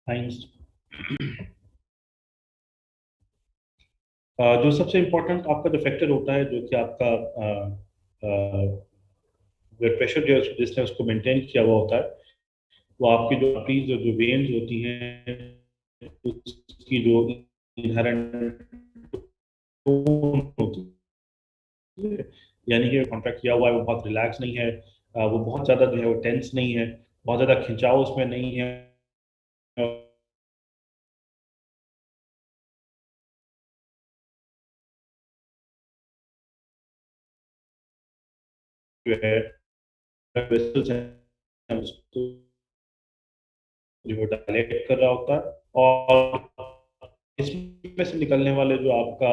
Science. जो सबसे important आपका जो फैक्टर होता है, जो कि आपका ब्लड प्रेशर जो है जिसने उसको मेंटेन किया हुआ होता है, वो आपकी जो आर्टरीज जो वेन्स होती हैं, उसकी जो इनहेरेंट टोन होती है, यानी कि कॉन्ट्रैक्ट किया हुआ है, वो बहुत रिलैक्स नहीं है, वो बहुत ज़्यादा जो है वो टेंस नहीं है, बहुत ज़्यादा खिंचाव उसमें नहीं है, जो है वेसल्स हैं उसको जो है डायलेट कर रहा होता है। और इसमें से निकलने वाले जो आपका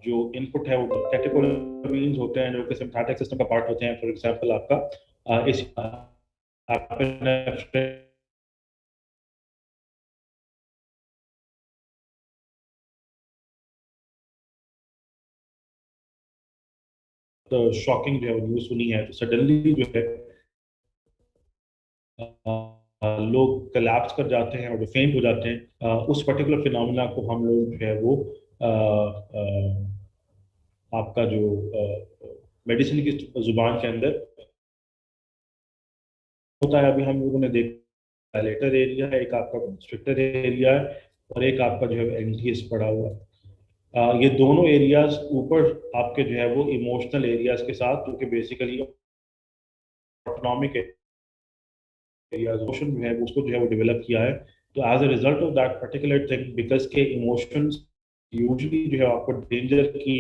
जो इनपुट है वो कैटेकोलमीन्स होते हैं, जो कि सिम्पैथेटिक सिस्टम का पार्ट होते हैं। फॉर एग्जांपल आपका इस एपिनेफ्रिन, तो शॉकिंग जो है वो न्यूज़ सुनी है, तो सडनली जो है लोग कलेप्स कर जाते हैं और जो फेंट हो जाते हैं, उस पर्टिकुलर फिनोमेना को हम लोग जो है वो अ, आपका जो मेडिसिन की जुबान के अंदर होता है। अभी हम लोगों ने देखा डायलेटर एरिया है, एक आपका कंस्ट्रिक्टर एरिया है, और एक आपका जो है एनटीएस पड़ा हुआ है। ये दोनों एरियाज ऊपर आपके जो है वो इमोशनल एरियाज के साथ, जो कि बेसिकली ऑटोनॉमिक एरियाज, इमोशन जो है उसको जो है वो डेवलप किया है। तो as a result of that particular thing, because के इमोशंस यूजली जो है आपको डेंजर की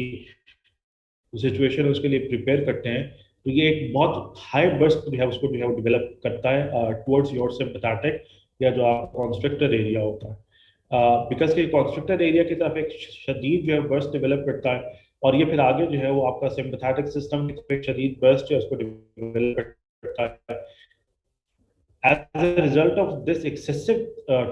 सिचुएशन उसके लिए प्रिपेयर करते हैं, तो ये एक बहुत हाई बर्स्ट जो है उसको जो है वो डेवलप करता है टुवर्ड्स योर सिम्पैथेटिक, या जो आप कॉन्स्ट्रक्टर एरिया होता है। बिकॉज के कॉन्स्ट्रक्टर एरिया की तरफ एक शदीद जो है बर्स्ट डेवलप करता है, और ये फिर आगे जो है वो आपका सिम्पैथेटिक सिस्टम की तरफ एक शदीद बर्स्ट जो है उसको डेवलप करता है। As a result of this excessive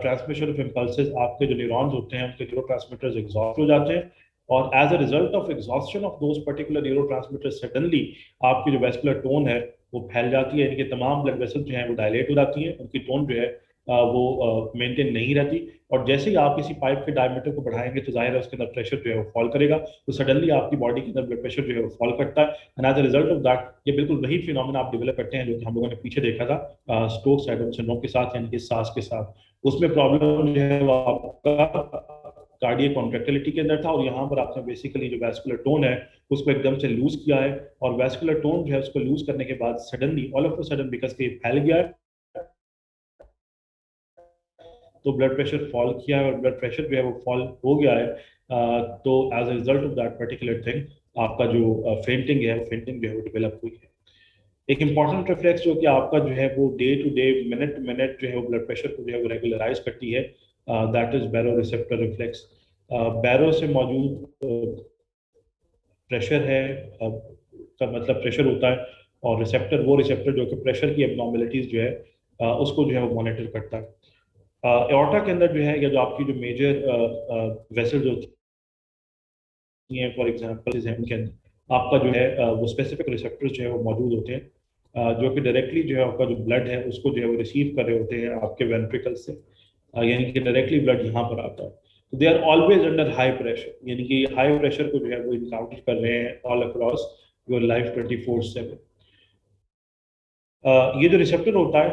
transmission of impulses, आपके जो न्यूरॉन्स होते हैं उनके न्यूरोट्रांसमीटर्स एग्जॉस्ट हो जाते हैं, और as a result of exhaustion of those particular neurotransmitters, suddenly आपकी जो वेस्कुलर टोन है वो फैल जाती है, इनके तमाम ब्लड वेसल जो हैं वो डायलेट हो जाती हैं, उनकी टोन जो है वो मेंटेन नहीं रहती। और जैसे ही आप किसी पाइप के डायमीटर को बढ़ाएंगे, तो जाहिर है उसके अंदर प्रेशर जो है वो फॉल करेगा, तो सडनली आपकी बॉडी के अंदर ब्लड प्रेशर जो है वो फॉल करता है। And as a result of that, ये बिल्कुल वही फिनोमेना आप डेवलप करते हैं जो कि हम लोगों ने पीछे देखा था स्ट्रोक सिंड्रोम के साथ, यानी कि सांस के साथ। उसमें प्रॉब्लम जो है वो आपका कार्डियक कॉन्ट्रेक्टिलिटी के अंदर था, और यहाँ पर आपने बेसिकली जो वैस्कुलर टोन है उसको एकदम से लूज किया है, और वैस्कुलर टोन जो है उसको लूज करने के बाद suddenly all of a sudden, because के फैल गया है, तो ब्लड प्रेशर फॉल किया है, और ब्लड प्रेशर जो है वो फॉल हो गया है। तो as a result of that particular thing, आपका जो फेंटिंग है, फेंटिंग जो है वो डेवलप हुई है। एक इंपॉर्टेंट रिफ्लेक्स जो कि आपका जो है वो day to day, minute to minute जो है वो ब्लड प्रेशर को जो है वो रेगुलराइज करती है, that is baroreceptor reflex. Baro से मौजूद प्रेशर है, का मतलब प्रेशर होता है, और रिसेप्टर वो रिसेप्टर जो कि प्रेशर की एबनॉर्मेलिटीज जो है उसको जो है वो मॉनिटर करता है। एorta के अंदर जो है, या जो आपकी जो मेजर वेसल्स होती हैं, फॉर एग्जांपल हैं, उनके अंदर आपका जो है वो स्पेसिफिक रिसेप्टर्स जो है वो मौजूद होते हैं, जो कि डायरेक्टली जो है आपका जो ब्लड है उसको जो है वो रिसीव कर रहे होते हैं आपके वेंट्रिकल से, यानी कि डायरेक्टली ब्लड यहाँ पर आता है। तो they are always under high pressure, यानी कि हाई प्रेशर को जो है वो इनकाउंटर कर रहे हैं ऑल अक्रॉस योर लाइफ 24/7। ये जो रिसेप्टर होता है,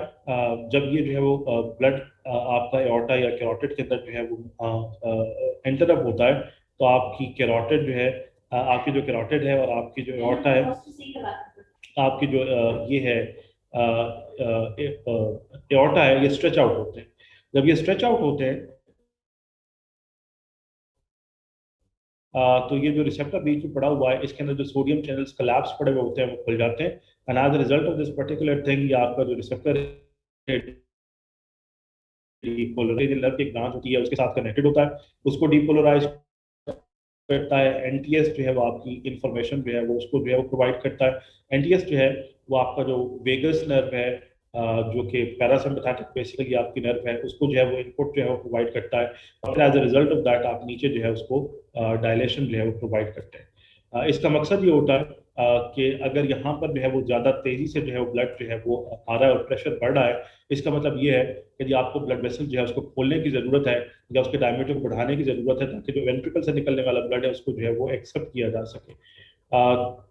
जब ये जो है वो ब्लड आपका एorta या कैरोटिड के अंदर जो है वो एंटर अप होता है, तो आपकी कैरोटिड जो है, आपकी जो कैरोटिड है और आपकी जो एorta है, आपकी जो ये है एorta है, ये स्ट्रेच आउट होते हैं। जब ये स्ट्रेच आउट होते हैं, तो ये जो रिसेप्टर बीच में पड़ा हुआ है, इसके अंदर जो सोडियम चैनल्स कोलैप्स पड़े हुए होते हैं वो खुल जाते हैं, and as a result of this particular thing, या आपका जो रिसेप्टर है डीपोलराइज नर्व की एक ब्रांच होती है उसके साथ कनेक्टेड होता है, उसको डीपोलराइज करता है। एनटीएस जो है वो आपकी इंफॉर्मेशन जो है वो उसको जो है वो प्रोवाइड करता है। एनटीएस जो है वो आपका जो वेगस नर्व है, जो कि पैरासिम्पैथेटिक बेसिकली आपकी नर्व है, उसको जो है वो इनपुट जो है वो प्रोवाइड करता है, और as a result of that आप नीचे जो है उसको डायलेशन जो है वो प्रोवाइड करते हैं। इसका मकसद ये होता है कि अगर यहाँ पर जो है वो ज़्यादा तेज़ी से जो है वो ब्लड जो है वो आ रहा है और प्रेशर बढ़ रहा है, इसका मतलब ये है कि जी आपको ब्लड वेसल जो है उसको खोलने की ज़रूरत है या उसके डायमीटर को बढ़ाने की ज़रूरत है, ताकि जो वेंट्रिकल से निकलने वाला ब्लड है उसको जो है वो एक्सेप्ट किया जा सके।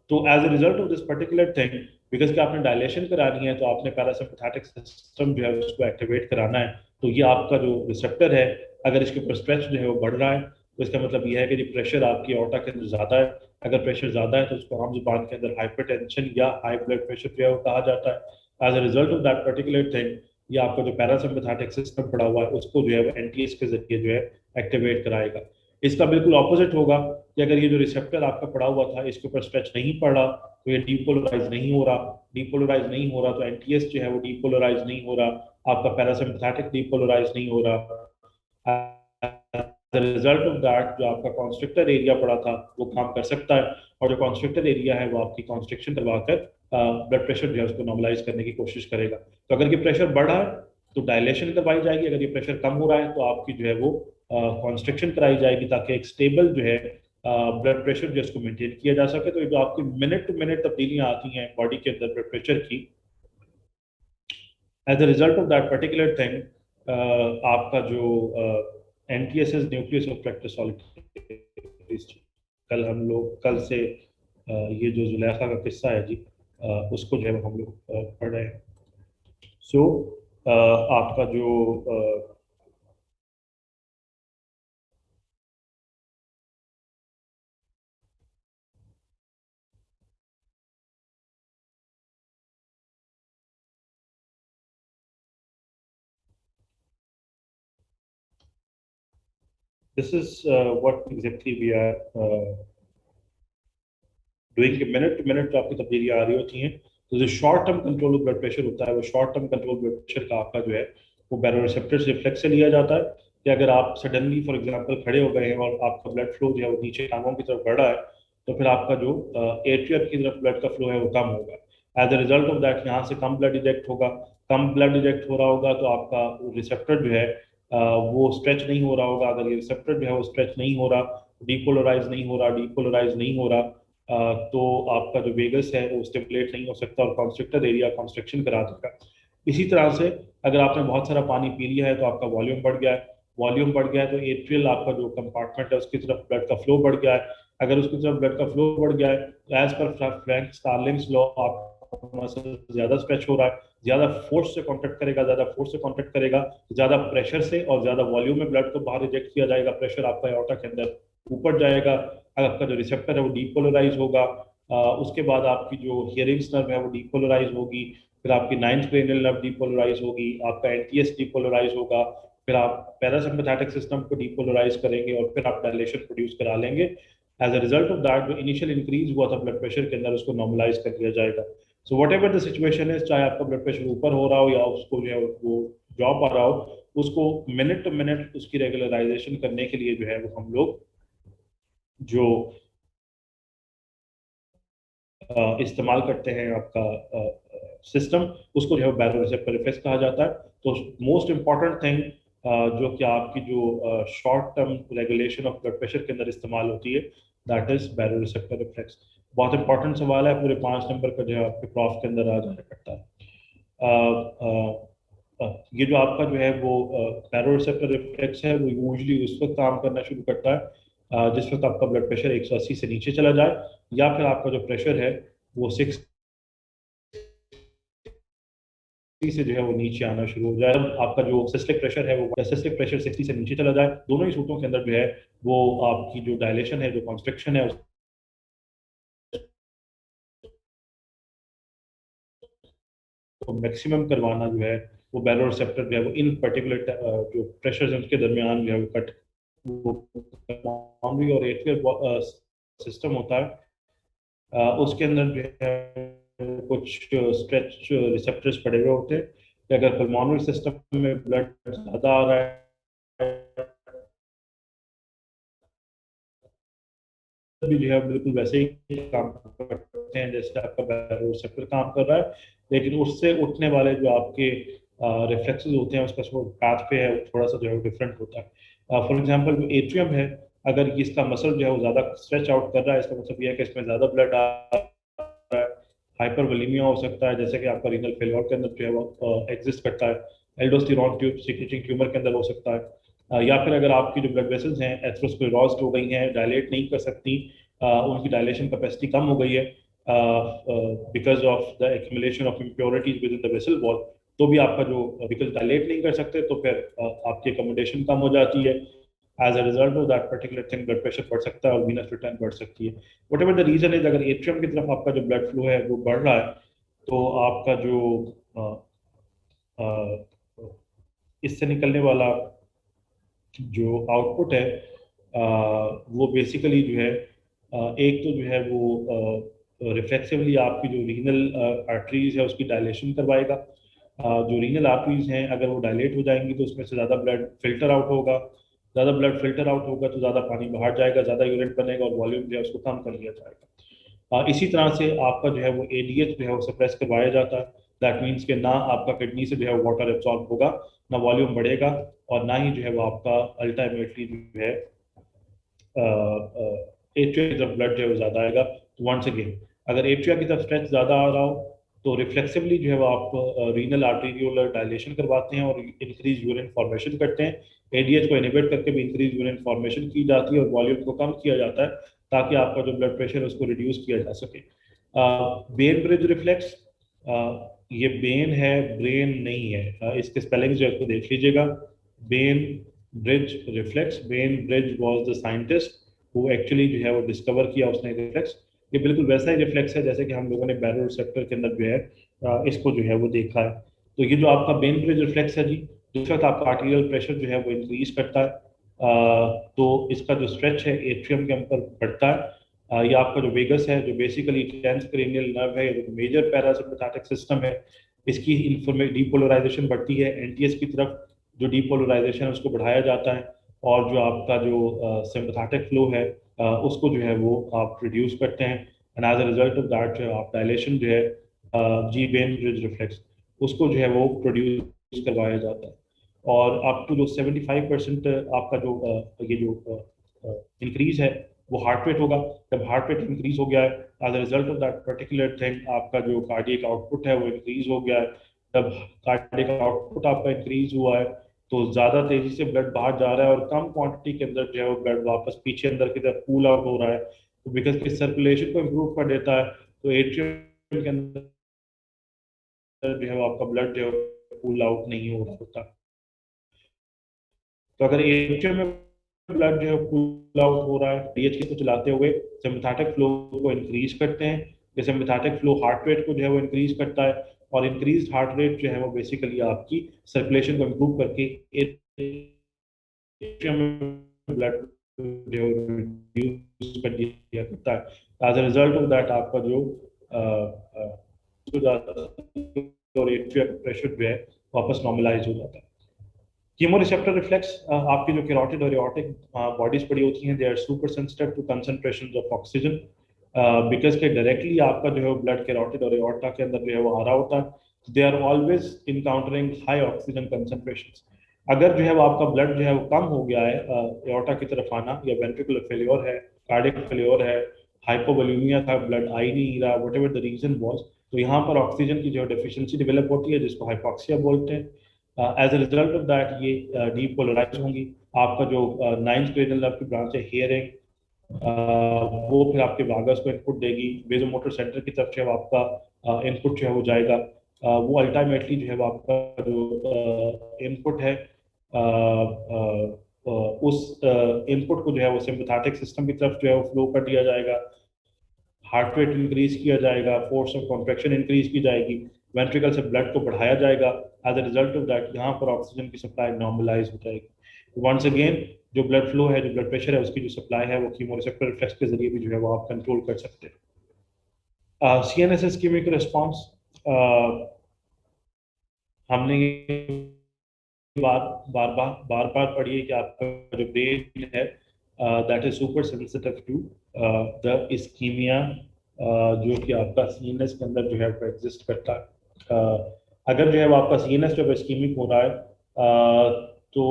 तो as a result of this particular thing, because कि आपने डायलेशन करानी है तो आपने पैरासिम्पैथेटिक सिस्टम जो है उसको एक्टिवेट कराना है। तो ये आपका जो रिसेप्टर है, अगर इसके ऊपर स्ट्रेच जो है वो बढ़ रहा है, तो इसका मतलब ये है कि जी प्रेशर आपकी ऑर्टा के अंदर ज़्यादा है। अगर प्रेशर ज़्यादा है तो उसको आम जुबान के अंदर हाइपरटेंशन या हाई ब्लड प्रेशर जो है वो कहा जाता है। As a result of that particular thing, ये आपका जो पैरासिम्पैथेटिक सिस्टम पड़ा हुआ है उसको जो है वो एनटीएस के जरिए जो है एक्टिवेट कराएगा। इसका बिल्कुल ऑपोजिट होगा कि अगर ये जो रिसेप्टर आपका पड़ा हुआ था इसके ऊपर स्ट्रेच नहीं पड़ा, तो ये डीपोलराइज नहीं हो रहा। डीपोलराइज नहीं हो रहा तो एनटीएस जो है वो डीपोलराइज नहीं हो रहा, आपका पैरासिम्पैथेटिक डीपोलराइज नहीं हो रहा। रिजल्ट ऑफ दैट जो आपका कॉन्स्ट्रिक्टर एरिया पड़ा था वो काम कर सकता है, और जो कॉन्स्ट्रिक्टर एरिया है वो आपकी कॉन्स्ट्रिक्शन करवाकर ब्लड प्रेशर जो है उसको नॉर्मलाइज करने की कोशिश करेगा। तो अगर ये प्रेशर बढ़ा है तो डायलेशन करवाई जाएगी, अगर ये प्रेशर कम हो रहा है तो आपकी जो है वो कॉन्स्ट्रिक्शन कराई जाएगी, ताकि एक स्टेबल जो है ब्लड प्रेशर जो है उसको मेंटेन किया जा सके। तो ये जो आपकी मिनट टू मिनट तब्दीलियां आती हैं बॉडी के अंदर ब्लड प्रेशर की, as a result of that particular thing, आपका जो एनटीएसएस न्यूक्लियस ऑफ प्रैक्टिस, कल हम लोग कल से ये जो जुलेखा का किस्सा है जी, उसको जो है हम लोग पढ़ रहे हैं। सो आपका जो this is what exactly we are doing के मिनट टू मिनट जो आपकी तब्दीलियाँ आ रही होती हैं। तो जो short term control of blood pressure होता है, वो short term control blood pressure का आपका जो है वो बैरोरिसेप्टर्स रिफ्लेक्स से लिया जाता है, कि अगर आप सडनली फॉर एग्जांपल खड़े हो गए हैं और आपका ब्लड फ्लो जो है वो नीचे टांगों की तरफ बढ़ रहा है, तो फिर आपका जो एट्रियम की तरफ ब्लड का फ्लो है वो कम होगा। As a result of that यहाँ से कम ब्लड इजेक्ट होगा। कम ब्लड इजेक्ट हो रहा होगा तो आपका रिसेप्टर जो है वो स्ट्रेच नहीं हो रहा होगा। अगर ये रिसेप्टर जो है वो स्ट्रेच नहीं हो रहा, डीपोलराइज नहीं हो रहा, डीपोलराइज नहीं हो रहा, तो आपका जो वेगस है वो स्टिमुलेट नहीं हो सकता और कॉन्स्ट्रिक्टर एरिया कॉन्स्ट्रिक्शन करा देगा। इसी तरह से अगर आपने बहुत सारा पानी पी लिया है तो आपका वॉल्यूम बढ़ गया है। वॉल्यूम बढ़ गया है तो एट्रियल आपका जो कंपार्टमेंट है उसकी तरफ ब्लड का फ्लो बढ़ गया है। अगर उसकी तरफ ब्लड का फ्लो बढ़ गया है तो एज पर फ्रैंक स्टार्लिंग्स लॉ आपका मसल ज्यादा स्ट्रेच हो रहा है, ज्यादा फोर्स से कॉन्टेक्ट करेगा, ज्यादा फोर्स से कॉन्टेक्ट करेगा, ज्यादा प्रेशर से और ज्यादा वॉल्यूम में ब्लड को बाहर रिजेक्ट किया जाएगा, प्रेशर आपका एओर्टा के अंदर ऊपर जाएगा। आपका जो रिसेप्टर है वो डीपोलराइज होगा। उसके बाद आपकी जो हियरिंग्स नर्व है वो डीपोलराइज होगी। फिर आपकी नाइन्थ क्रेनियल नर्व डीपोलराइज होगी, आपका एनटीएस डीपोलराइज होगा। फिर आप पैरासिम्पैथेटिक सिस्टम को डीपोलराइज करेंगे और फिर आप डायलेशन प्रोड्यूस करा लेंगे। As a result of that जो इनिशियल इंक्रीज हुआ था ब्लड प्रेशर के अंदर उसको नॉर्मलाइज कर दिया जाएगा। So what ever the situation है, चाहे आपका ब्लड प्रेशर ऊपर हो रहा हो या उसको जो है वो ड्रॉप आ रहा हो, उसको मिनट टू मिनट उसकी रेगुलराइजेशन करने के लिए जो है वो हम लोग जो इस्तेमाल करते हैं आपका सिस्टम, उसको जो है बैरोरिसेप्टर रिफ्लेक्स कहा जाता है। तो मोस्ट इंपॉर्टेंट थिंग जो कि आपकी जो short term regulation of blood pressure के अंदर इस्तेमाल होती है, दैट इज बैरोरिसेप्टर रिफ्लेक्स। बहुत इंपॉर्टेंट सवाल है, पूरे 5 नंबर का जो है आपके प्रॉफ के अंदर आ जाया करता है। ये जो आपका जो है वो बैरोरिसेप्टर रिफ्लेक्स है वो यूजली उस वक्त काम करना शुरू करता है जिस वक्त आपका ब्लड प्रेशर 180 से नीचे चला जाए, या फिर आपका जो प्रेशर है वो 60 से जो है वो नीचे आना शुरू हो जाए। अब आपका जो सिस्टलिक प्रेशर है वो सिस्टलिक प्रेशर 60 से नीचे चला जाए, दोनों ही सूटों के अंदर जो है वो आपकी जो डायलेशन है, जो कॉन्स्ट्रिक्शन है, उसको मैक्सिमम करवाना जो है वो बैरोरिसेप्टर जो है वो इन पर्टिकुलर जो प्रेशर है उसके दरमियान जो है वो कट वो बाउंड्री और एट्रियल सिस्टम होता है, उसके अंदर जो है कुछ स्ट्रेच रिसेप्टर्स पड़े हुए होते हैं कि अगर पल्मोनरी सिस्टम में ब्लड ज़्यादा आ रहा है भी जो है बिल्कुल वैसे ही काम करते हैं जैसे आपका बैरोरिसेप्टर काम कर रहा है, लेकिन उससे उठने वाले जो आपके रिफ्लेक्सेस होते हैं उसका जो पाथ पे है वो थोड़ा सा जो है डिफरेंट होता है। फॉर एग्जांपल जो एट्रियम है, अगर इसका मसल जो है वो ज़्यादा स्ट्रेच आउट कर रहा है, इसका मतलब ये है कि इसमें ज़्यादा ब्लड आ हाइपरवोलेमिया हो सकता है, जैसे कि आपका रीनल फेलियर के अंदर जो है वो एग्जिस्ट करता है। एल्डोस्टेरॉन ट्यूब सिक्रीटिंग ट्यूमर के अंदर हो सकता है। या फिर अगर आपकी जो ब्लड वेसल्स हैं एथेरोस्क्लेरोज्ड हो गई हैं, डायलेट नहीं कर सकती, उनकी डायलेशन कैपेसिटी कम हो गई है because of the accumulation of impurities with in the vessel wall, तो भी आपका जो बिकॉज डायलेट नहीं कर सकते तो फिर आपकी एकोमोडेशन कम हो जाती है। As a result of that particular thing blood pressure बढ़ सकता है और वीनस रिटर्न बढ़ सकती है। Whatever the reason is, अगर एट्रियम की तरफ आपका जो ब्लड फ्लो है वो बढ़ रहा है तो आपका जो अ, इससे निकलने वाला जो आउटपुट है वो बेसिकली जो है एक तो जो है वो रिफ्लेक्सिवली आपकी जो रीनल आर्टरीज है उसकी डायलेशन करवाएगा। जो रीनल आर्टरीज हैं अगर वो डायलेट हो जाएंगी तो उसमें से ज़्यादा ब्लड फिल्टर आउट होगा, ज़्यादा ब्लड फिल्टर आउट होगा तो ज़्यादा पानी बाहर जाएगा, ज़्यादा यूरिन बनेगा और वॉल्यूम जो है उसको कम कर लिया जाएगा। इसी तरह से आपका जो है वो एडीएच जो है वो सप्रेस करवाया जाता है। दैट मीन्स कि ना आपका किडनी से जो है वाटर एब्सॉर्ब होगा, ना वॉल्यूम बढ़ेगा, और ना ही जो है वो आपका अल्टीमेटली जो है एट्रिया की तरफ ब्लड जो है वो ज़्यादा आएगा। तो वंस अगेन अगर एट्रिया की तरफ स्ट्रेच ज़्यादा आ रहा हो तो रिफ्लेक्सिवली जो है वो आप रीनल आर्टीरियोलर डायलेशन करवाते हैं और इंक्रीज यूरिन फॉर्मेशन करते हैं। एडीएच को इनिबिट करके भी इंक्रीज यूरिन फॉर्मेशन की जाती है और वॉल्यूम को कम किया जाता है ताकि आपका जो ब्लड प्रेशर है उसको रिड्यूस किया जा सके। बेन ब्रिज रिफ्लेक्स, ये बेन है, ब्रेन नहीं है। इसके स्पेलिंग जो है उसको देख लीजिएगा। Ben bridge reflex, Ben bridge was the scientist वो एक्चुअली जो है वो डिस्कवर किया उसने रिफ्लेक्स। ये बिल्कुल वैसा ही रिफ्लेक्स है जैसे कि हम लोगों ने बैरो रिसेप्टर के अंदर जो है इसको जो है वो देखा है। तो ये जो आपका बेन ब्रिज रिफ्लेक्स है जी, जिस वक्त आपका आर्टीरियल प्रेशर जो है वो इंक्रीज करता है तो इसका जो स्ट्रेच है एट्रियम के अंदर बढ़ता है। ये आपका जो वेगस है जो बेसिकली टेंस क्रेनियल नर्व है, जो मेजर पैरासिम्पैथेटिक सिस्टम है, इसकी इंफॉर्मेशन डीपोलराइजेशन बढ़ती है एनटीएस की तरफ। जो डीपोलराइजेशन है उसको बढ़ाया जाता है और जो आपका जो सिम्पैथेटिक फ्लो है उसको जो है वो आप रिड्यूस करते हैं। And as a result of that जो है आप डायलेशन जो है जी बेन ब्रिज रिफ्लेक्स उसको जो है वो प्रोड्यूस करवाया जाता है। और अप टू जो 75% आपका जो ये जो इंक्रीज है वो हार्ट रेट होगा। जब हार्ट रेट इंक्रीज हो गया है as a result of that particular thing आपका जो कार्डियक आउटपुट है वो इंक्रीज हो गया है। जब कार्डियक आउटपुट आपका इंक्रीज हुआ है तो ज्यादा तेजी से ब्लड बाहर जा रहा है और कम क्वांटिटी के अंदर जो है वो ब्लड वापस पीछे अंदर की तरफ कूल आउट हो रहा है। तो बिकॉज कि सर्कुलेशन को इम्प्रूव कर देता है तो एट्रियम के अंदर जो है वो आपका ब्लड जो है कूल आउट नहीं हो रहा होता। तो अगर एट्रियम में ब्लड जो है कूल आउट हो रहा है, डीएच को चलाते हुए सिम्पैथेटिक फ्लो को इंक्रीज करते हैं। ये सिम्पैथेटिक फ्लो हार्ट रेट को जो है वो इंक्रीज करता है और इंक्रीज हार्ट रेट जो है वो बेसिकली आपकी सर्कुलेशन को इम्प्रूव करके एट्रियम में ब्लड जो है रिड्यूस कर दिया करता है। As a result of that आपका जो और एट्रियल प्रेशर जो है वापस नॉर्मलाइज हो जाता है। कीमोरिसेप्टर रिफ्लेक्स, आपकी जो कैरोटिड और एओर्टिक बॉडीज पड़ी होती हैं, they are super sensitive to concentration of oxygen because के डायरेक्टली आपका जो है ब्लड कैरोटिड और एओर्टा के अंदर जो है वो आ रहा होता है। They are always encountering high oxygen concentration. अगर जो है वो आपका ब्लड जो है वो कम हो गया है एओर्टा की तरफ आना, या वेंट्रिकुलर फेलियर है, कार्डियक फेलियर है, हाइपोवोलेमिया था, ब्लड आ ही नहीं रहा, whatever the reason was, तो यहाँ पर ऑक्सीजन की जो डेफिशिएंसी डेवलप होती है जिसको हाइपोक्सिया बोलते हैं। As a result of that ये डीपोलराइज होंगी। आपका जो नाइन्थ क्रेनियल नर्व की ब्रांच है हियरिंग, वो फिर आपके वागस को इनपुट देगी, वेजोमोटर सेंटर की तरफ से वो आपका इनपुट जो है वो जाएगा। वो अल्टीमेटली जो है वो आपका जो इनपुट है उस इनपुट को जो है वो सिम्पैथेटिक सिस्टम की तरफ जो है वो फ्लो कर दिया जाएगा। हार्ट रेट इंक्रीज किया जाएगा, फोर्स ऑफ कॉन्ट्रैक्शन इंक्रीज की जाएगी, वेंट्रिकल से ब्लड को बढ़ाया जाएगा। As a result of that यहाँ पर ऑक्सीजन की सप्लाई नॉर्मलाइज हो जाएगी। वंस अगेन जो ब्लड फ्लो है, जो ब्लड प्रेशर है, उसकी जो सप्लाई है वो कीमोरिसेप्टर रिफ्लेक्स के जरिए भी जो है वो आप कंट्रोल कर सकते हैं। सीएनएस इस्केमिक रिस्पॉन्स, हमने ये बार बार बार बार बार पढ़ी है कि आपका जो ब्रेन है that is super sensitive to the ischaemia जो कि आपका सीएनएस के अंदर जो है वो एग्जिस्ट करता है। अगर जो है वो आपका सीएनएस जब इस्कीमिक हो रहा है तो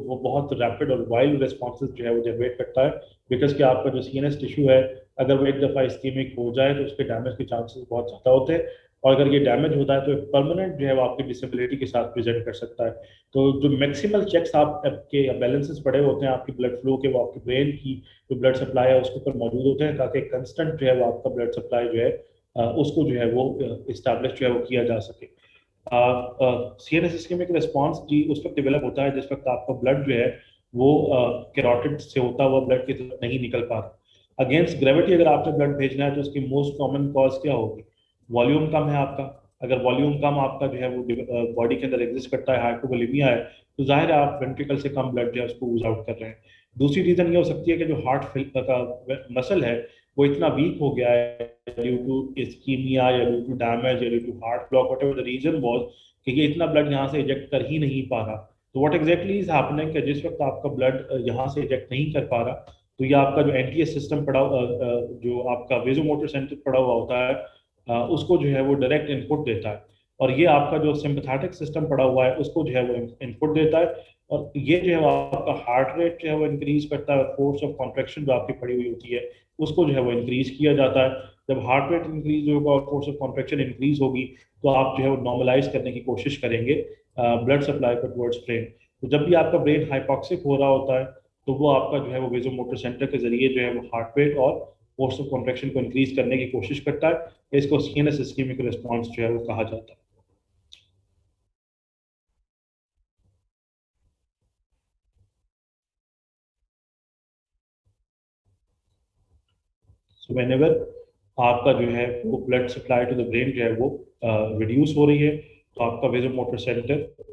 वो बहुत रैपिड और वाइल्ड रिस्पॉन्सेज जो है वो जनरेट करता है बिकॉज कि आपका जो सीएनएस टिश्यू है अगर वो एक दफ़ा इस्कीमिक हो जाए तो उसके डैमेज के चांसेस बहुत ज़्यादा होते हैं, और अगर ये डैमेज होता है तो परमानेंट जो है वो आपकी डिसेबिलिटी के साथ प्रेजेंट कर सकता है। तो जो मैक्सिमल चेक्स आपके बैलेंसेस पड़े होते हैं आपकी ब्लड फ्लो के, वो आपके ब्रेन की जो ब्लड सप्लाई है उसके ऊपर मौजूद होते हैं, ताकि कंस्टेंट जो है वो आपका ब्लड सप्लाई जो है उसको जो है वो इस्टेब्लिश जो है वो किया जा सके। सीएनएस इस्कीमिक रिस्पॉन्स जी उस वक्त डेवलप होता है जिस वक्त आपका ब्लड जो है वो कैरोटिड से होता हुआ ब्लड की तरफ नहीं निकल पा रहा। अगेंस्ट ग्रेविटी अगर आपने ब्लड भेजना है तो उसकी मोस्ट कॉमन कॉज क्या होगी? वॉल्यूम कम है आपका। अगर वॉल्यूम कम आपका जो है वो बॉडी के अंदर एग्जिस्ट करता है, हाइपोवोलेमिया है, तो जाहिर है आप वेंट्रिकल से कम ब्लड जो है उसको यूज आउट कर रहे हैं। दूसरी रीजन ये हो सकती है कि जो हार्ट का मसल है वो इतना वीक हो गया है ड्यू टू इस्कीमिया या ड्यू टू डैमेज या due to heart block, whatever the reason was, कि ये इतना ब्लड यहाँ से इजेक्ट कर ही नहीं पा रहा। तो व्हाट एग्जैक्टली इज हैपनिंग कि जिस वक्त आपका ब्लड यहाँ से इजेक्ट नहीं कर पा रहा, तो ये आपका जो एनटीएस सिस्टम पड़ा जो आपका वेजोमोटर सेंटर पड़ा हुआ होता है उसको जो है वो डायरेक्ट इनपुट देता है, और ये आपका जो सिंपैथेटिक सिस्टम पड़ा हुआ है उसको जो है वो इनपुट देता है, और ये जो है वो आपका हार्ट रेट जो है वो इंक्रीज करता है, फोर्स ऑफ कॉन्ट्रेक्शन जो आपकी पड़ी हुई होती है उसको जो है वो इंक्रीज किया जाता है। जब हार्ट रेट इंक्रीज होगा और फोर्स ऑफ कॉन्ट्रेक्शन इंक्रीज होगी तो आप जो है वो नॉर्मलाइज करने की कोशिश करेंगे ब्लड सप्लाई को टुवर्ड्स ब्रेन। तो जब भी आपका ब्रेन हाइपॉक्सिक हो रहा होता है तो वो आपका जो है वो वेजोमोटर सेंटर के जरिए जो है वो हार्ट रेट और फोर्स ऑफ कॉन्ट्रेक्शन को इंक्रीज करने की कोशिश करता है। इसको सीएनएस इस्कीमिक रिस्पॉन्स जो है वो कहा जाता है। सो व्हेनेवर आपका जो है वो blood supply to the brain जो है वो रिड्यूस हो रही है, तो आपका वेजोमोटर सेंटर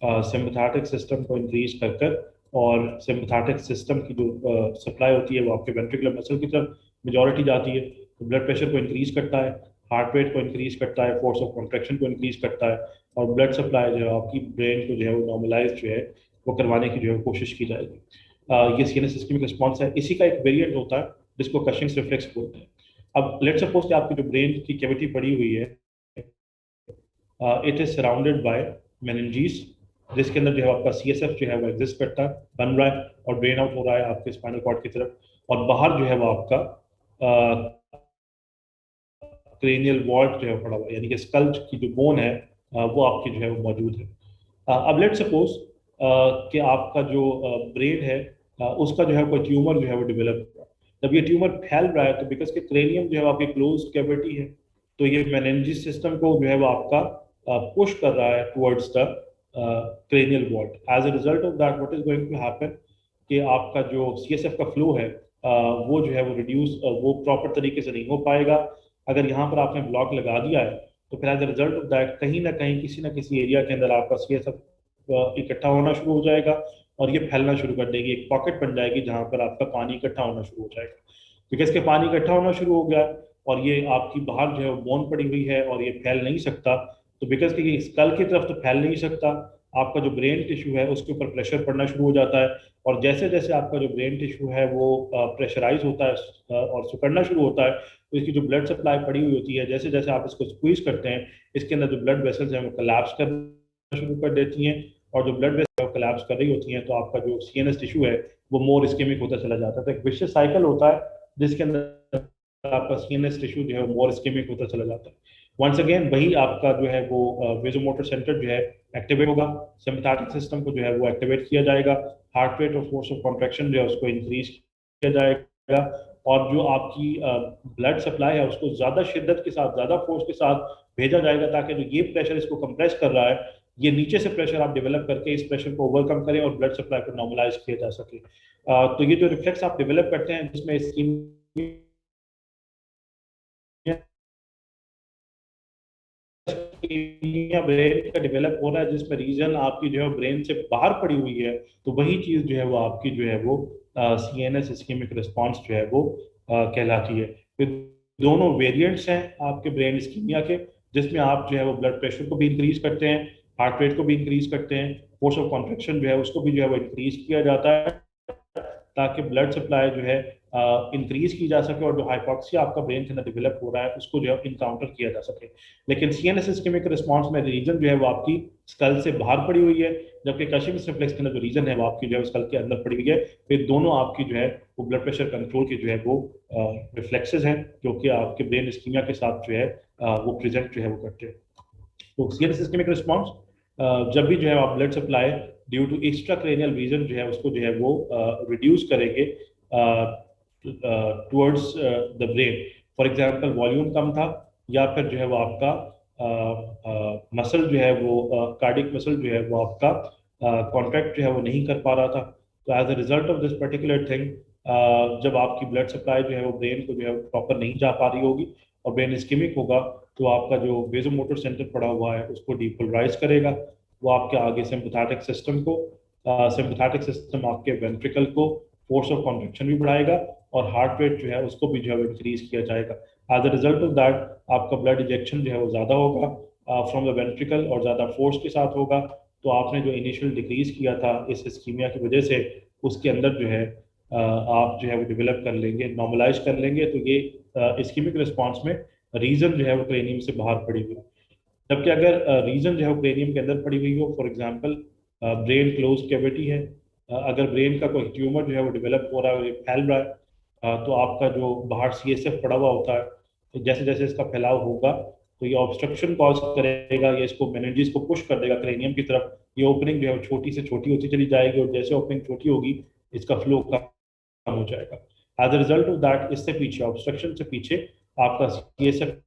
सिंपैथेटिक सिस्टम को इंक्रीज कर कर, और सिंपैथेटिक सिस्टम की जो सप्लाई होती है वो आपके वेंट्रिकुलर मसल की तरफ मेजॉरिटी जाती है, तो ब्लड प्रेशर को इंक्रीज करता है, हार्ट रेट को इंक्रीज करता है, फोर्स ऑफ कॉन्ट्रेक्शन को इंक्रीज करता है, और ब्लड सप्लाई जो है आपकी ब्रेन को जो है वो नॉर्मलाइज जो है वो करवाने की जो है कोशिश की जाएगी। ये सीएनएस इस्कीमिक रिस्पॉन्स है। इसी का एक वेरिएंट होता है जिसको कशिंग्स रिफ्लेक्स बोलते हैं। अब लेट्स सपोज कि आपकी जो ब्रेन की कैविटी पड़ी हुई है, it is surrounded by meninges, जिसके अंदर जो है आपका सीएसएफ जो है वो एग्जिस्ट करता है, बन रहा है और ड्रेन आउट हो रहा है आपके स्पाइनल कॉर्ड की तरफ, और बाहर जो है वो आपका क्रेनियल वॉल्ट जो है पड़ा हुआ है, यानी कि स्कल की जो बोन है वो आपकी जो है वो मौजूद है। अब लेट सपोज कि आपका जो ब्रेन है उसका जो है कोई ट्यूमर जो है वो डेवलप हुआ है। जब ये ट्यूमर फैल रहा है तो बिकॉज के क्रेनियम जो है वो आपकी क्लोज कैविटी है, तो ये मेनिंजिस सिस्टम को जो है वो आपका पुश कर रहा है towards the cranial vault. As a result of that what is going to happen कि आपका जो सीएसएफ का फ्लो है वो जो है वो रिड्यूस वो प्रॉपर तरीके से नहीं हो पाएगा। अगर यहाँ पर आपने ब्लॉक लगा दिया है तो फिर as a result of that कहीं ना किसी एरिया के अंदर आपका सीएसएफ इकट्ठा होना शुरू हो जाएगा, और ये फैलना शुरू कर देगी, एक पॉकेट बन जाएगी जहां पर आपका पानी इकट्ठा होना शुरू हो जाएगा। बिकॉज के पानी इकट्ठा होना शुरू हो गया और ये आपकी बाहर जो है बोन पड़ी हुई है और ये फैल नहीं सकता, तो बिकॉज के ये स्कल की तरफ तो फैल नहीं सकता, आपका जो ब्रेन टिश्यू है उसके ऊपर प्रेशर पड़ना शुरू हो जाता है, और जैसे जैसे आपका जो ब्रेन टिश्यू है वो प्रेशराइज होता है और सिकुड़ना शुरू होता है, तो इसकी जो ब्लड सप्लाई पड़ी हुई होती है जैसे जैसे आप इसको स्क्वीज करते हैं इसके अंदर जो ब्लड वेसल्स हैं वो कोलैप्स करना शुरू कर देती हैं, और जो ब्लड वेसल कोलैप्स कर रही होती हैं तो आपका जो सीएनएस टिश्यू है वो मोर इस्केमिक होता चला जाता है। तो एक विशेष साइकिल होता है जिसके अंदर आपका सीएनएस टिश्यू जो है मोर इस्केमिक होता चला जाता है। वंस अगेन वही आपका जो है वो वेजोमोटर सेंटर जो है एक्टिवेट होगा, सिंपैथेटिक सिस्टम को जो है वो एक्टिवेट किया जाएगा, हार्ट रेट और फोर्स ऑफ कॉन्ट्रैक्शन जो है उसको इंक्रीज किया जाएगा, और जो आपकी ब्लड सप्लाई है उसको ज्यादा शिद्दत के साथ, ज्यादा फोर्स के साथ भेजा जाएगा, ताकि जो ये प्रेशर इसको कंप्रेस कर रहा है, ये नीचे से प्रेशर आप डेवलप करके इस प्रेशर को ओवरकम करें और ब्लड सप्लाई को नॉर्मलाइज किया जा सके। तो ये जो रिफ्लेक्स आप डेवलप करते हैं जिसमें स्कीम ब्रेन का डेवलप हो रहा है, जिसमें रीजन आपकी जो है ब्रेन से बाहर पड़ी हुई है, तो वही चीज जो है वो आपकी जो है वो सीएनएस इस्कीमिक रिस्पॉन्स जो है वो कहलाती है। फिर दोनों वेरिएंट्स हैं आपके ब्रेन इस्कीमिया के, जिसमें आप जो है वो ब्लड प्रेशर को भी इंक्रीज करते हैं, हार्ट रेट को भी इंक्रीज करते हैं, फोर्स ऑफ कॉन्ट्रेक्शन जो है उसको भी जो है वो इंक्रीज किया जाता है, ताकि ब्लड सप्लाई जो है इंक्रीज की जा सके और जो हाइपॉक्सिया आपका ब्रेन के अंदर डेवलप हो रहा है उसको जो है इनकाउंटर किया जा सके। लेकिन सीएनएस इस्केमिक रिस्पॉन्स में रीजन जो है वो आपकी स्कल से बाहर पड़ी हुई है, जबकि कशिंग्स रिफ्लेक्स के अंदर जो रीजन है वो आपकी जो है स्कल के अंदर पड़ी हुई है। फिर दोनों आपकी जो है वो ब्लड प्रेशर कंट्रोल के जो है वो रिफ्लेक्सेस हैं जो कि आपके ब्रेन इस्कीमिया के साथ जो है वो प्रेजेंट जो है वो करते हैं। तो सीएनएस इस्केमिक रिस्पॉन्स जब भी जो है आप blood supply due to extra cranial region जो है उसको जो है वो रिड्यूस करेंगे towards the brain. For example volume कम था या फिर जो है वो आपका मसल जो है वो कार्डिक मसल जो है वो आपका कॉन्ट्रैक्ट जो है वो नहीं कर पा रहा था। तो as a result of this particular thing जब आपकी ब्लड सप्लाई जो है वो ब्रेन को जो है प्रॉपर नहीं जा पा रही होगी और ब्रेन इस्केमिक होगा तो आपका जो वेजोमोटर सेंटर पड़ा हुआ है उसको डीपोलराइज करेगा। वो आपके आगे सिंपैथेटिक सिस्टम को सिंपैथेटिक सिस्टम आपके वेंट्रिकल को फोर्स ऑफ कॉन्ट्रैक्शन भी बढ़ाएगा और हार्ट रेट जो है उसको भी जो है इंक्रीज किया जाएगा। As a result of that आपका ब्लड इंजेक्शन जो है वो ज़्यादा होगा फ्रॉम द वेंट्रिकल और ज़्यादा फोर्स के साथ होगा। तो आपने जो इनिशियल डिक्रीज किया था इस इस्कीमिया की वजह से उसके अंदर जो है आप जो है वो डेवलप कर लेंगे, नॉर्मलाइज कर लेंगे। तो ये इस्कीमिक रिस्पॉन्स में रीजन जो है वो क्रेनियम से बाहर पड़ी हुई। जबकि अगर रीजन जो है वो क्रेनियम के अंदर पड़ी हुई हो, for example brain close cavity है, अगर ब्रेन का कोई ट्यूमर जो है वो डेवलप हो रहा है और ये फैल रहा है तो आपका जो बाहर सीएसएफ पड़ा हुआ होता है तो जैसे जैसे इसका फैलाव होगा तो ये ऑब्स्ट्रक्शन कॉज करेगा, ये इसको मेनिंजेस को पुश कर देगा क्रेनियम की तरफ। ये ओपनिंग जो है वो छोटी से छोटी होती चली जाएगी और जैसे ओपनिंग छोटी होगी इसका फ्लो कम हो जाएगा। As a result of that इससे पीछे ऑब्स्ट्रक्शन से पीछे आपका सीएसएफ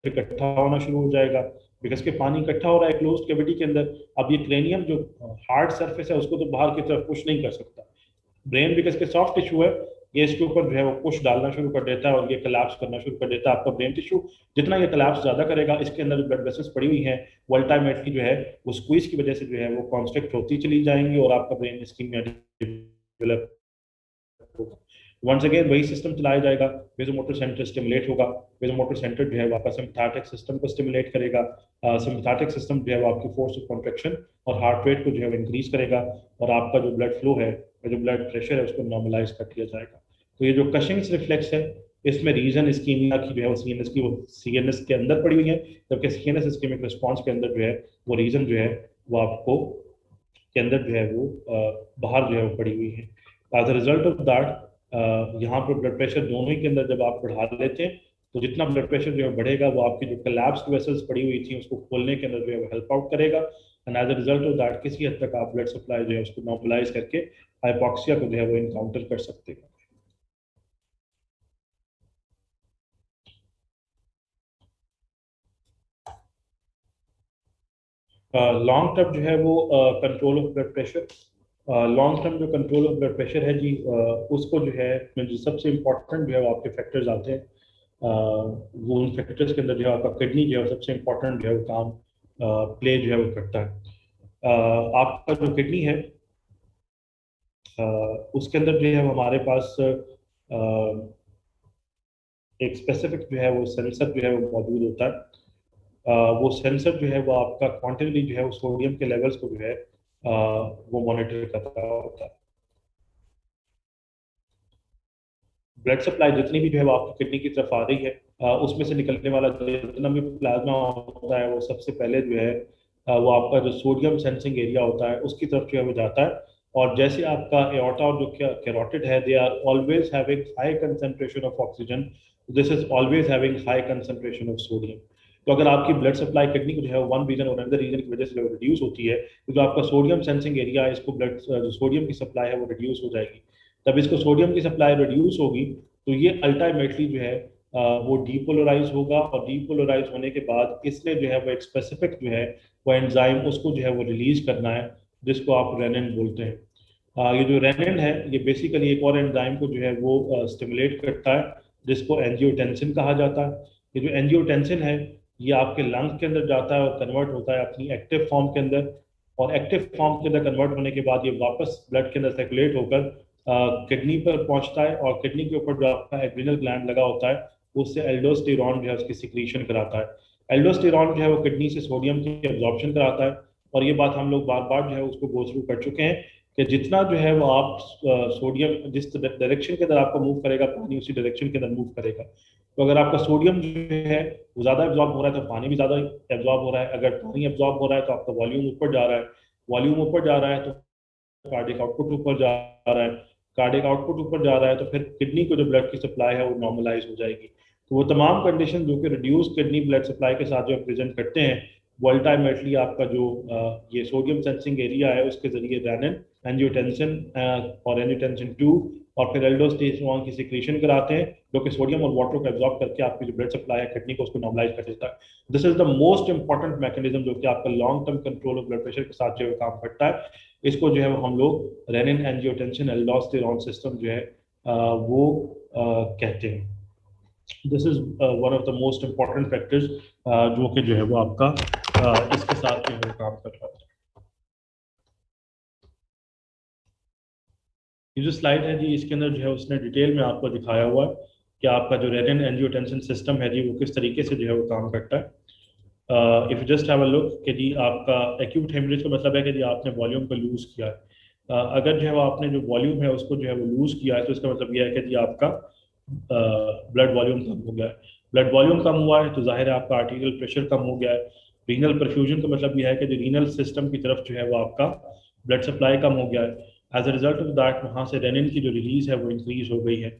इकट्ठा होना शुरू हो जाएगा बिकॉज के पानी इकट्ठा हो रहा है क्लोज्ड कैविटी के अंदर। अब ये क्रेनियम जो हार्ड सरफेस है उसको तो बाहर की तरफ पुश नहीं कर सकता। ब्रेन बिकॉज के सॉफ्ट टिश्यू है ये इसके ऊपर जो है वो पुश डालना शुरू कर देता है और ये कोलैप्स करना शुरू कर देता है आपका ब्रेन टिश्यू। जितना ये कोलैप्स ज्यादा करेगा इसके अंदर जो ब्लड वेसल्स पड़ी हुई हैं वो अल्टीमेटली जो है वो स्क्वीज की वजह से जो है वो कॉन्स्ट्रिक्ट होती चली जाएंगी और आपका ब्रेन इस्कीमिया डेवलप होगा। वंस अगेन वही सिस्टम चलाया जाएगा, वेजोमोटर सेंटर स्टिमुलेट होगा। वेजोमोटर सेंटर जो है वो आपका सिम्पैथेटिक सिस्टम को स्टिमुलेट करेगा। सिम्पैथेटिक सिस्टम जो है वो आपकी फोर्स ऑफ कॉन्ट्रैक्शन और हार्ट रेट को जो है वो इंक्रीज करेगा और आपका जो ब्लड फ्लो है जो ब्लड प्रेशर है उसको नॉर्मलाइज कर दिया जाएगा। तो ये जो कशिंग्स रिफ्लेक्स है इसमें रीजन इस्कीमिया की जो है वो सीएनएस के अंदर पड़ी हुई है, जबकि सीएनएस इस्कीमिक रिस्पॉन्स के अंदर जो है वो रीजन जो है वो आपको के अंदर जो है वो बाहर जो है वो पड़ी हुई है। As a result of that यहाँ पर ब्लड प्रेशर दोनों ही के अंदर जब आप बढ़ा लेते हैं तो जितना ब्लड प्रेशर जो है बढ़ेगा वो आपकी जो कोलैप्स्ड वेसल्स पड़ी हुई थी उसको खोलने के अंदर जो है वो हेल्प आउट करेगा। And as a result of that किसी हद तक आप ब्लड सप्लाई जो है उसको नॉर्मलाइज करके हाइपॉक्सिया को जो है वो इनकाउंटर कर सकते हैं। लॉन्ग टर्म जो है वो control of blood pressure, long term जो कंट्रोल ऑफ ब्लड प्रेशर है जी उसको जो है जो सबसे इम्पोर्टेंट जो है वो आपके फैक्टर्स आते हैं। वो उन फैक्टर्स के अंदर जो है आपका किडनी जो है सबसे इम्पोर्टेंट जो है वो काम प्ले जो है वो करता है। आपका जो किडनी है उसके अंदर जो है हमारे पास एक स्पेसिफिक जो है वो सेंसर जो है वो मौजूद होता है। वो सेंसर जो है वो आपका क्वांटिटी जो है वो सोडियम के लेवल्स को जो है वो मॉनिटर कर रहा होता है। ब्लड सप्लाई जितनी भी जो है वो आपकी किडनी की तरफ आ रही है उसमें से निकलने वाला जितना भी प्लाज्मा होता है वो सबसे पहले जो है वो आपका जो सोडियम सेंसिंग एरिया होता है उसकी तरफ जो है वो जाता है। और जैसे आपका एओर्टा और जो कैरोटिड है they are always having high concentration of oxygen, this is always having high concentration of sodium. तो अगर आपकी ब्लड सप्लाई किडनी को जो है वन रीजन और अनदर रीजन की वजह से जो रिड्यूस होती है तो जो आपका सोडियम सेंसिंग एरिया है इसको ब्लड जो सोडियम की सप्लाई है वो रिड्यूस हो जाएगी। तब इसको सोडियम की सप्लाई रिड्यूस होगी तो ये अल्टीमेटली जो है वो डीपोलराइज होगा और डीपोलराइज होने के बाद इसने जो है वो एक स्पेसिफिक जो है वो एंजाइम उसको जो है वो रिलीज करना है जिसको आप रेनिन बोलते हैं। ये जो रेनिन है ये बेसिकली एक और एंजाइम को जो है वो स्टिमुलेट करता है जिसको एंजियोटेंसिन कहा जाता है। ये जो एंजियोटेंसिन है ये आपके लंग के अंदर जाता है और कन्वर्ट होता है अपनी एक्टिव फॉर्म के अंदर और एक्टिव फॉर्म के अंदर कन्वर्ट होने के बाद ये वापस ब्लड के अंदर सर्कुलेट होकर किडनी पर पहुंचता है और किडनी के ऊपर जो आपका एड्रिनल ग्लैंड लगा होता है उससे एल्डोस्टेरॉन जो है उसकी सिक्रीशन कराता है। एल्डोस्टेरॉन जो है वो किडनी से सोडियम की एब्जॉर्प्शन कराता है और ये बात हम लोग बार बार जो है उसको गो थ्रू कर चुके हैं कि जितना जो है वो आप सोडियम जिस डायरेक्शन के अंदर आपका मूव करेगा पानी उसी डायरेक्शन के अंदर मूव करेगा। तो अगर आपका सोडियम जो है वो ज़्यादा एब्जॉर्ब हो रहा है तो पानी भी ज़्यादा एब्जॉर्ब हो रहा है, अगर पानी एब्जॉर्ब हो रहा है तो आपका वॉल्यूम ऊपर जा रहा है, वॉल्यूम ऊपर जा रहा है तो कार्डियक आउटपुट ऊपर जा रहा है, कार्डियक आउटपुट ऊपर जा रहा है तो फिर किडनी को जो ब्लड की सप्लाई है वो नॉर्मलाइज हो जाएगी। तो वो तमाम कंडीशन जो कि रिड्यूस किडनी ब्लड सप्लाई के साथ जो प्रेजेंट करते हैं वो अल्टीमेटली आपका जो ये सोडियम सेंसिंग एरिया है उसके जरिए रेनिन, एंजियोटेंसिन और एंजियोटेंसिन 2 और फिर एल्डोस्टेरोन की सिक्रीशन कराते हैं जो कि सोडियम और वाटर को एब्जॉर्ब करके आपकी जो ब्लड सप्लाई है किडनी को उसको नॉर्मलाइज कर देता है। This is the most important mechanism जो कि आपका long term control of blood pressure के साथ जो है काम करता है। इसको जो है वो हम लोग रेनिन एंजियोटेंसिन एल्डोस्टेरोन सिस्टम जो है वो कहते हैं। This is one of the most important factors जो कि जो है वो आपका इसके साथ जो है वो काम कर रहा है। ये जो स्लाइड है जी इसके अंदर जो है उसने डिटेल में आपको दिखाया हुआ है कि आपका जो रेनिन एंजियोटेंसिन सिस्टम है जी वो किस तरीके से जो है वो काम करता है। If you just have a look कि जी आपका एक्यूट हेमरेज का मतलब है कि जी आपने वॉल्यूम को लूज किया है। अगर जो है वो आपने जो वॉल्यूम है उसको जो है वो लूज किया है तो इसका मतलब यह है कि जी आपका ब्लड वॉल्यूम कम हो गया है। ब्लड वॉल्यूम कम हुआ है तो जाहिर है आपका आर्टीरियल प्रेशर कम हो गया है। रीनल परफ्यूजन का मतलब यह है कि जो रीनल सिस्टम की तरफ जो है वो आपका ब्लड सप्लाई कम हो गया है। As a result of that वहाँ से रेनिन की जो रिलीज है वो इंक्रीज हो गई है।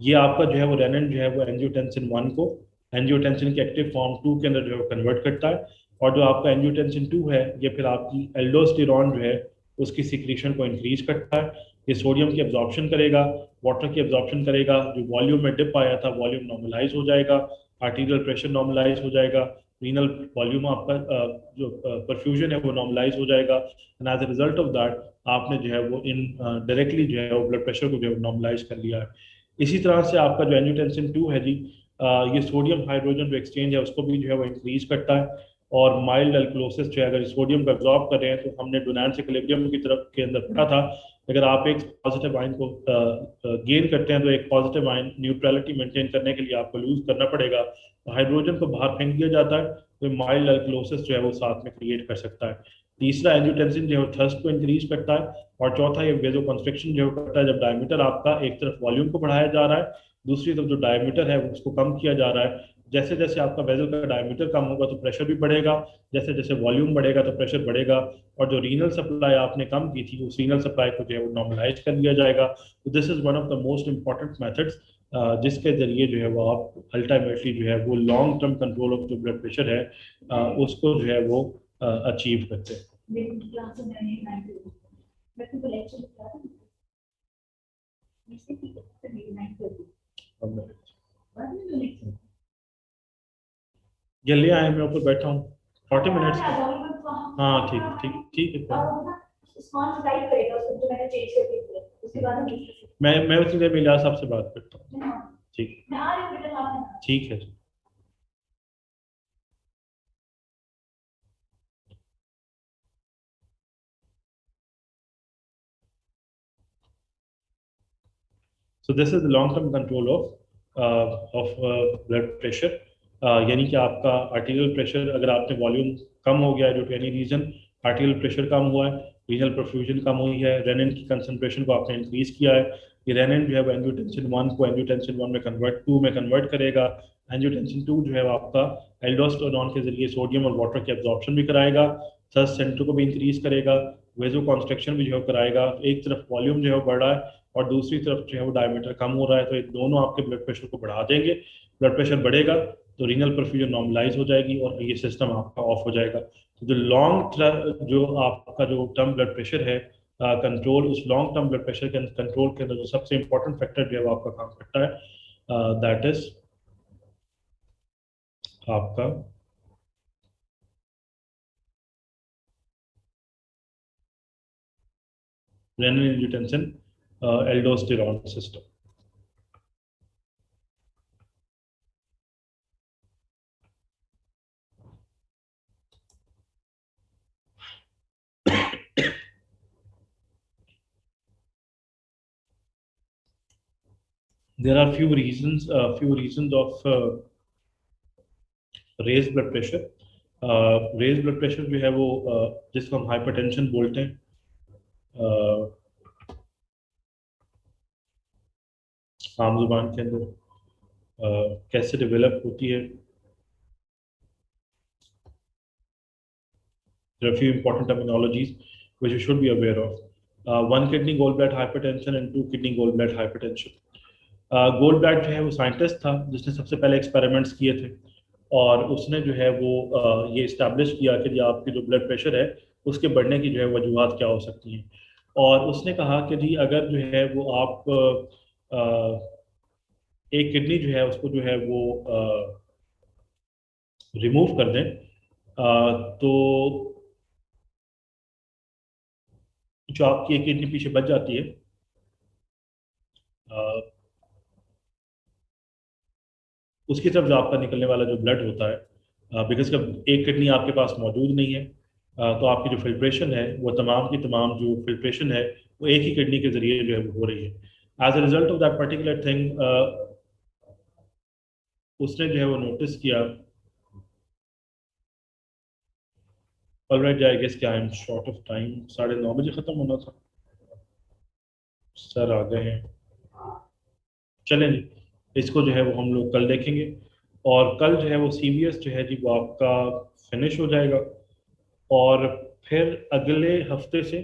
ये आपका जो है वो रेनिन जो है वो एंजियोटेंसिन 1 को एंजियोटेंसिन के एक्टिव फॉर्म 2 के अंदर जो है कन्वर्ट करता है, और जो आपका एंजियोटेंसिन 2 है ये फिर आपकी एल्डोस्टेरॉन जो है उसकी सिक्रीशन को इंक्रीज करता है। ये सोडियम की एब्जॉर्प्शन करेगा, वाटर की एब्जॉर्प्शन करेगा, जो वॉल्यूम में डिप आया था वॉल्यूम नॉर्मलाइज हो जाएगा, आर्टीरियल प्रेशर नॉर्मलाइज हो जाएगा, रीनल वॉल्यूम आपका जो परफ्यूजन है वो नॉर्मलाइज हो जाएगा, and as a result of that आपने जो है वो इन डायरेक्टली जो है वो ब्लड प्रेशर को जो है नॉर्मलाइज कर लिया है। इसी तरह से आपका जो एंजियोटेंसिन 2 है जी ये सोडियम हाइड्रोजन जो एक्सचेंज है उसको भी जो है वो इंक्रीज करता है। और माइल्ड अल्कलोसिस जो है अगर सोडियम को एब्जॉर्ब कर रहे हैं तो हमने डोनाल्ड इक्विलिब्रियम की तरफ के अंदर पढ़ा था, अगर आप एक पॉजिटिव आयन को गेन करते हैं तो एक पॉजिटिव आयन न्यूट्रलिटी मेंटेन करने के लिए आपको लूज करना पड़ेगा, तो हाइड्रोजन को बाहर फेंक दिया जाता है तो माइल्ड अल्कलोसिस जो है वो साथ में क्रिएट कर सकता है। तीसरा एंजियोटेंसिन जो है थर्स्ट को इंक्रीज करता है, और चौथा ये वेजो कंस्ट्रिक्शन जो करता है जब डायमीटर आपका एक तरफ वॉल्यूम को बढ़ाया जा रहा है दूसरी तरफ जो डायमीटर है उसको कम किया जा रहा है। जैसे जैसे आपका वेजल का डायमीटर कम होगा तो प्रेशर भी बढ़ेगा, जैसे जैसे वॉल्यूम बढ़ेगा तो प्रेशर बढ़ेगा, और जो रीनल सप्लाई आपने कम की थी उस रीनल सप्लाई को जो है वो नॉर्मलाइज कर लिया जाएगा। तो this is one of the most important methods जिसके जरिए जो है वो आप अल्टीमेटली जो है वो लॉन्ग टर्म कंट्रोल ऑफ जो ब्लड प्रेशर है उसको जो है वो अचीव करते हैं। जल्दी आए, मैं ऊपर बैठा हूँ 40 मिनट्स। हाँ ठीक ठीक ठीक है। मैं उसी देर में इलियास साहब से बात करता हूँ। ठीक ठीक है। So this is long term control of blood pressure, यानी कि आपका आर्टीरियल प्रेशर अगर आपने वॉल्यूम कम हो गया है due to any reason, arterial pressure कम हुआ है, रीनल परफ्यूजन कम हुई है, रेनिन की कंसंट्रेशन को आपने इंक्रीज किया है, ये रेनिन जो है एंजियोटेंसिन 1 को एंजियोटेंसिन 1 में कन्वर्ट 2 में कन्वर्ट करेगा, एंजियोटेंसिन 2 जो है आपका एल्डोस्टेरोन के जरिए सोडियम और वाटर की एब्जॉर्प्शन भी कराएगा, थर्स्ट सेंटर को भी इंक्रीज करेगा, वेजो कॉन्स्ट्रक्शन भी जो है कराएगा। एक तरफ वॉल्यूम जो है बढ़ रहा है और दूसरी तरफ जो है वो डायमीटर कम हो रहा है, तो ये दोनों आपके ब्लड प्रेशर को बढ़ा देंगे। ब्लड प्रेशर बढ़ेगा तो रीनल परफ्यूजन नॉर्मलाइज हो जाएगी और ये सिस्टम आपका ऑफ हो जाएगा। तो जो लॉन्ग जो आपका जो टर्म ब्लड प्रेशर है कंट्रोल, उस लॉन्ग टर्म ब्लड प्रेशर के कंट्रोल के अंदर जो सबसे इंपॉर्टेंट फैक्टर जो है वो आपका काम करता है दैट इज आपका renin angiotensin aldosterone system. There are few reasons of raise blood pressure. Raise blood pressure जो है वो जिसको हम हाइपरटेंशन बोलते हैं, आम जुबान के अंदर कैसे डेवलप होती है। There are a few important terminologies which you should be aware of. One kidney gallbladder hypertension and two kidney gallbladder hypertension. गोल्डब्लैट जो है वो साइंटिस्ट था जिसने सबसे पहले एक्सपेरिमेंट्स किए थे और उसने जो है वो ये इस्टेब्लिश किया कि जी आपकी जो ब्लड प्रेशर है उसके बढ़ने की जो है वजूहत क्या हो सकती हैं। और उसने कहा कि जी अगर जो है वो आप एक किडनी जो है उसको जो है वो रिमूव कर दें तो जो आपकी एक किडनी पीछे बच जाती है उसकी तरफ जो आपका निकलने वाला जो ब्लड होता है बिकॉज का एक किडनी आपके पास मौजूद नहीं है तो आपकी जो फिल्ट्रेशन है वो तमाम की तमाम जो फिल्ट्रेशन है वो एक ही किडनी के जरिए जो है वो हो रही है। As a result of that particular thing उसने जो है वो नोटिस किया। ऑलराइट आई गेस क्या I am short of time, 9:30 खत्म होना था, सर आ गए हैं। चलें जी, इसको जो है वो हम लोग कल देखेंगे और कल जो है वो सीबीएस जो है जी वो आपका फिनिश हो जाएगा और फिर अगले हफ्ते से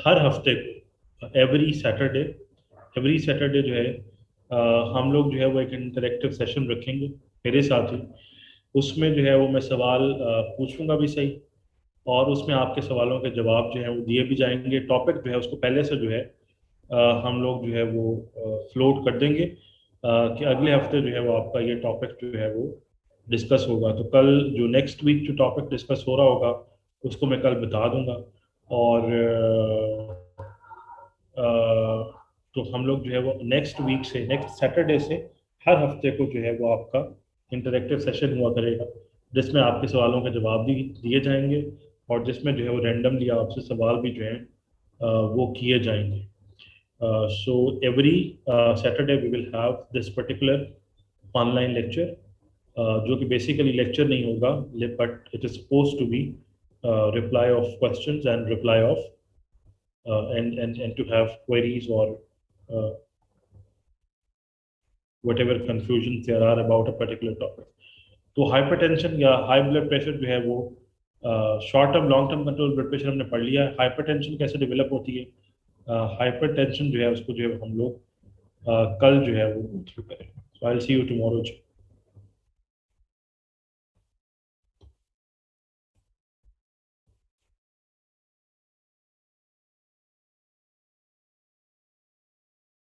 हर हफ्ते को एवरी सैटरडे जो है हम लोग जो है वो एक इंटरेक्टिव सेशन रखेंगे मेरे साथ ही। उसमें जो है वो मैं सवाल पूछूंगा भी सही और उसमें आपके सवालों के जवाब जो है वो दिए भी जाएंगे। टॉपिक जो है उसको पहले से जो है हम लोग जो है वो फ्लोट कर देंगे कि अगले हफ्ते जो है वो आपका ये टॉपिक जो है वो डिस्कस होगा। तो कल जो नेक्स्ट वीक जो टॉपिक डिस्कस हो रहा होगा उसको मैं कल बता दूंगा और तो हम लोग जो है वो नेक्स्ट वीक से नेक्स्ट सैटरडे से हर हफ्ते को जो है वो आपका इंटरेक्टिव सेशन हुआ करेगा जिसमें आपके सवालों के जवाब भी दिए जाएंगे और जिसमें जो है वो रैंडमली आपसे सवाल भी जो है वो किए जाएंगे। So every Saturday we will have this particular online lecture जो कि बेसिकली लेक्चर नहीं होगा but it is suppose to be reply of questions and reply of and to have queries or uh, whatever confusions there are about a particular topic. तो hypertension या high blood pressure जो है वो short term long term control blood pressure हमने पढ़ लिया है। Hypertension कैसे डेवलप होती है, हाइपरटेंशन जो है उसको जो है हम लोग कल जो है वो गो थ्रू करेंगे। So I will see you tomorrow.